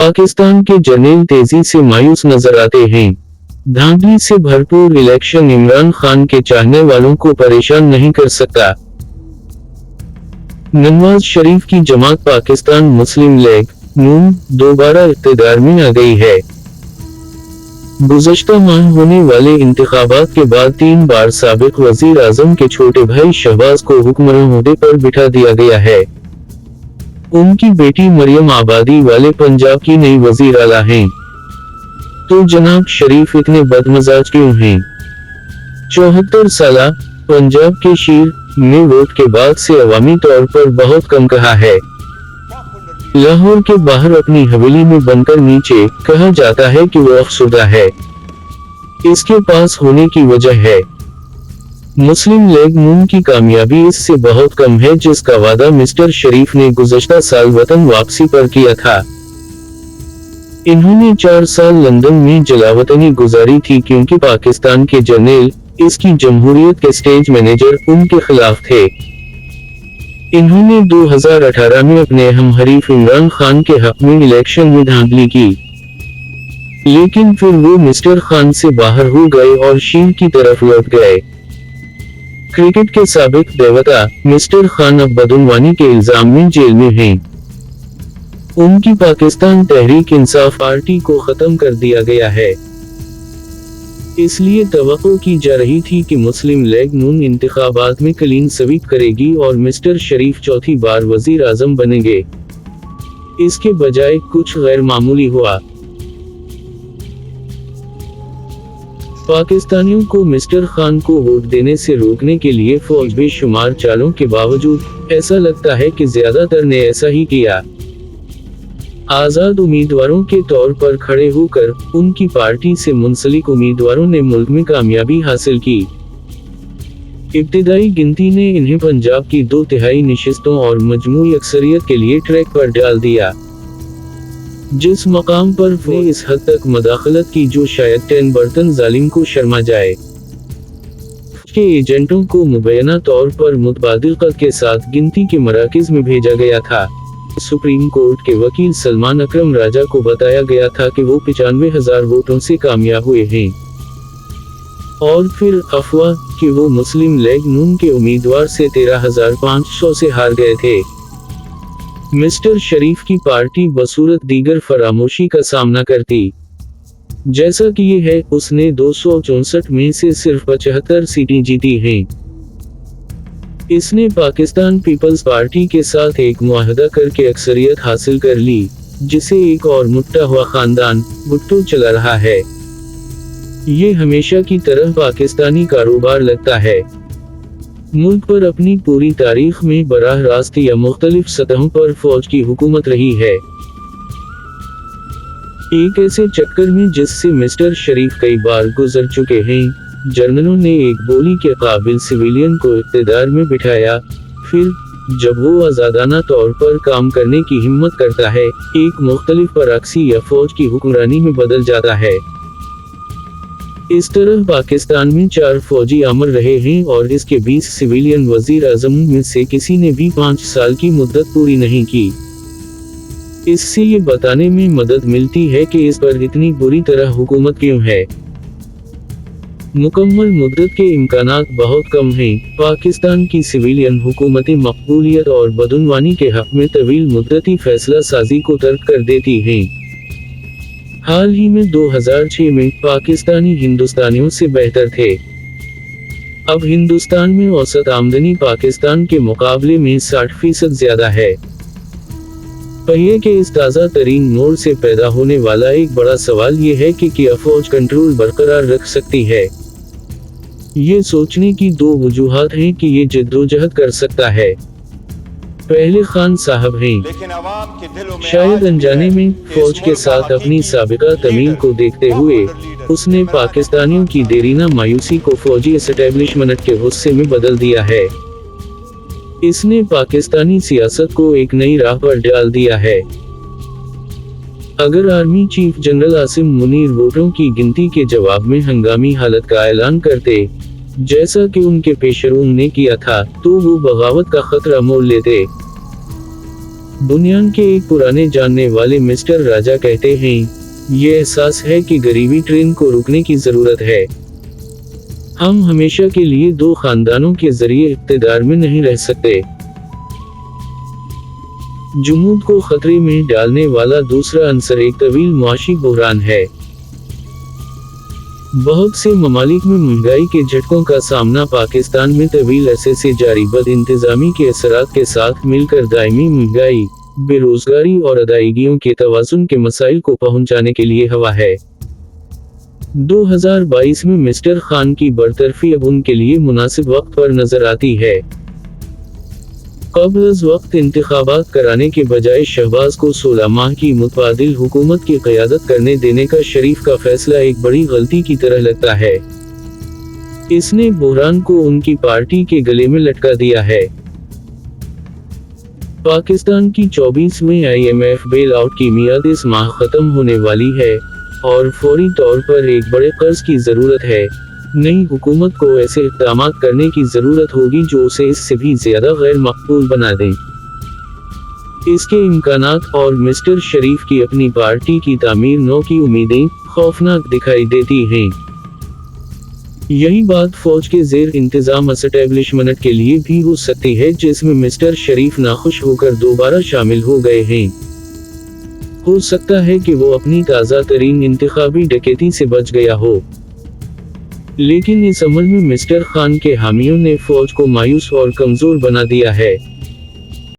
पाकिस्तान के जर्नैल तेजी से मायूस नजर आते हैं। धांधली से भरपूर इलेक्शन इमरान खान के चाहने वालों को परेशान नहीं कर सकता। नवाज शरीफ की जमात पाकिस्तान मुस्लिम लीग नून दोबारा इक़्तिदार में आ गई है। गुज़श्ता माह होने वाले इंतखाबात के बाद 3 बार साबिक वजीर आजम के छोटे भाई शहबाज को हुक्मरान ओहदे पर बिठा दिया गया है। उनकी बेटी मरियम आबादी वाले पंजाब की नई वजीर आला हैं। तो जनाब शरीफ इतने बदमजाज क्यों हैं? 74 साला पंजाब के शीर ने वोट के बाद से अवामी तौर पर बहुत कम कहा है। लाहौर के बाहर अपनी हवेली में बनकर नीचे कहा जाता है कि वो अफसुर्दा है। इसके पास होने की वजह है मुस्लिम लीग नून की कामयाबी इससे बहुत कम है, जिसका वादा मिस्टर शरीफ ने गुज़श्ता साल वतन वापसी पर किया था। इन्होंने 4 साल लंदन में जलावतनी गुजारी थी क्योंकि पाकिस्तान के जर्नैल इसकी जमहूरियत के स्टेज मैनेजर उनके खिलाफ थे। इन्होंने 2018 में अपने अहम हरीफ इमरान खान के हक में इलेक्शन में धांधली की, लेकिन फिर वो मिस्टर खान से बाहर हो गए और शीर की तरफ लौट गए। क्रिकेट के साबिक देवता मिस्टर खान अब बदउनवानी के इल्जाम में जेल में हैं। उनकी पाकिस्तान तहरीक इंसाफ पार्टी को खत्म कर दिया गया है। इसलिए तवक्को की जा रही थी कि मुस्लिम लीग नून इंतखाबात में क्लीन स्वीप करेगी और मिस्टर शरीफ चौथी बार वजीर आजम बनेंगे। इसके बजाय कुछ गैर मामूली हुआ। पाकिस्तानियों को मिस्टर खान को वोट देने से रोकने के लिए फौज बेशुमार चालों के बावजूद ऐसा लगता है कि ज्यादातर ने ऐसा ही किया। आजाद उम्मीदवारों के तौर पर खड़े होकर उनकी पार्टी से मुंसलिक उम्मीदवारों ने मुल्क में कामयाबी हासिल की। इब्तिदाई गिनती ने इन्हें पंजाब की 2/3 नशिस्तों और मजमूई अक्सरियत के लिए ट्रैक पर डाल दिया, जिस मकाम पर वे इस हद तक मदाखलत की जो शायद 10 बर्तन जालिम को शर्मा जाए। के एजेंटों को मुबैना तौर पर मुतबादिल कद के साथ गिनती के मराकिज में भेजा गया था। सुप्रीम कोर्ट के वकील सलमान अकरम राजा को बताया गया था कि वो 95,000 वोटों से कामयाब हुए हैं, और फिर अफवाह कि वो मुस्लिम लीग नून के उम्मीदवार से 13,500 से हार गए थे। मिस्टर शरीफ की पार्टी बसूरत दीगर फरामोशी का सामना करती। जैसा कि ये है, उसने 264 में से सिर्फ 75 सीटें जीती हैं। इसने पाकिस्तान पीपल्स पार्टी के साथ एक मुआहदा करके अक्सरियत हासिल कर ली, जिसे एक और मुट्टा हुआ खानदान भुट्टो चला रहा है। ये हमेशा की तरह पाकिस्तानी कारोबार लगता है। मुल्क पर अपनी पूरी तारीख में बराह रास्त या मुख्तलिफ सतहों पर फौज की हुकूमत रही है। एक ऐसे चक्कर में जिससे मिस्टर शरीफ कई बार गुजर चुके हैं, जर्नलों ने एक बोली के काबिल सिविलियन को इक़्तिदार में बिठाया, फिर जब वो आज़ादाना तौर पर काम करने की हिम्मत करता है, एक मुख्तलिफ पराक्सी या फौज की हुक्मरानी में बदल जाता है। इस तरह पाकिस्तान में 4 फौजी आमर रहे हैं और इसके 20 सिविलियन वजीर आजम में से किसी ने भी 5 साल की मुद्दत पूरी नहीं की। इससे ये बताने में मदद मिलती है कि इस पर इतनी बुरी तरह हुकूमत क्यों है। मुकम्मल मुद्दत के इम्कानात बहुत कम हैं। पाकिस्तान की सिविलियन हुकूमतें मकबूलियत और बदउनवानी के हक में तवील मुद्दती फैसला साजी को तर्क कर देती हैं। हाल ही में 2006 में पाकिस्तानी हिंदुस्तानियों से बेहतर थे। अब हिंदुस्तान में औसत आमदनी पाकिस्तान के मुकाबले में 60% ज्यादा है। पहिए के इस ताज़ा तरीन मोड़ से पैदा होने वाला एक बड़ा सवाल ये है कि क्या फौज कंट्रोल बरकरार रख सकती है। ये सोचने की 2 वजूहात हैं कि ये जद्दोजहद कर सकता है। पहले खान साहब हैं। शायद अनजाने में फौज के साथ अपनी साबिका तमील को देखते हुए उसने पाकिस्तानियों की देरीना मायूसी को फौजी एस्टेब्लिशमेंट के गुस्से में बदल दिया है। इसने पाकिस्तानी सियासत को एक नई राह पर डाल दिया है। अगर army chief general Asim Munir वोटों की गिनती के जवाब में हंगामी हालत का ऐलान करते, जैसा कि उनके पेशरून ने किया था, तो वो बगावत का खतरा मोल लेते। बुनियान के एक पुराने जानने वाले मिस्टर राजा कहते हैं, ये एहसास है कि गरीबी ट्रेन को रुकने की जरूरत है। हम हमेशा के लिए दो खानदानों के जरिए इक़्तिदार में नहीं रह सकते। जुमूद को खतरे में डालने वाला दूसरा अंसर एक तवील मुआशी बहरान है। बहुत से ममालिक में महंगाई के झटकों का सामना पाकिस्तान में तवील अरसे से जारी बदइंतजामी के असरात के साथ मिलकर दायमी महंगाई, बेरोजगारी और अदायगियों के तवाज़ुन के मसाइल को पहुंचाने के लिए हवा है। 2022 में मिस्टर खान की बरतरफी अब उनके लिए मुनासिब वक्त पर नजर आती है। क़ब्ल वक्त इंतखाबात कराने के बजाय शहबाज को 16 माह की मुतबादिल हुकूमत की क़यादत करने देने का शरीफ का फैसला एक बड़ी गलती की तरह लगता है। इसने बहरान को उनकी पार्टी के गले में लटका दिया है। पाकिस्तान की 24वीं IMF बेल आउट की मियाद इस माह खत्म होने वाली है और फौरी तौर पर एक बड़े कर्ज की जरूरत है। नई हुकूमत को ऐसे इक़दामात करने की जरूरत होगी जो उसे इससे भी ज्यादा गैर मकबूल बना दें। इसके इम्कानात और मिस्टर शरीफ की अपनी पार्टी की तामीर नौ की उम्मीदें खौफनाक दिखाई देती हैं। यही बात फौज के जेर इंतजाम एस्टेब्लिशमेंट के लिए भी हो सकती है, जिसमें मिस्टर शरीफ नाखुश होकर दोबारा शामिल हो गए हैं। हो सकता है कि वो अपनी ताज़ा तरीन इंतखाबी डकैती से बच गया हो, लेकिन इस अमल में मिस्टर खान के हामियों ने फौज को मायूस और कमजोर बना दिया है।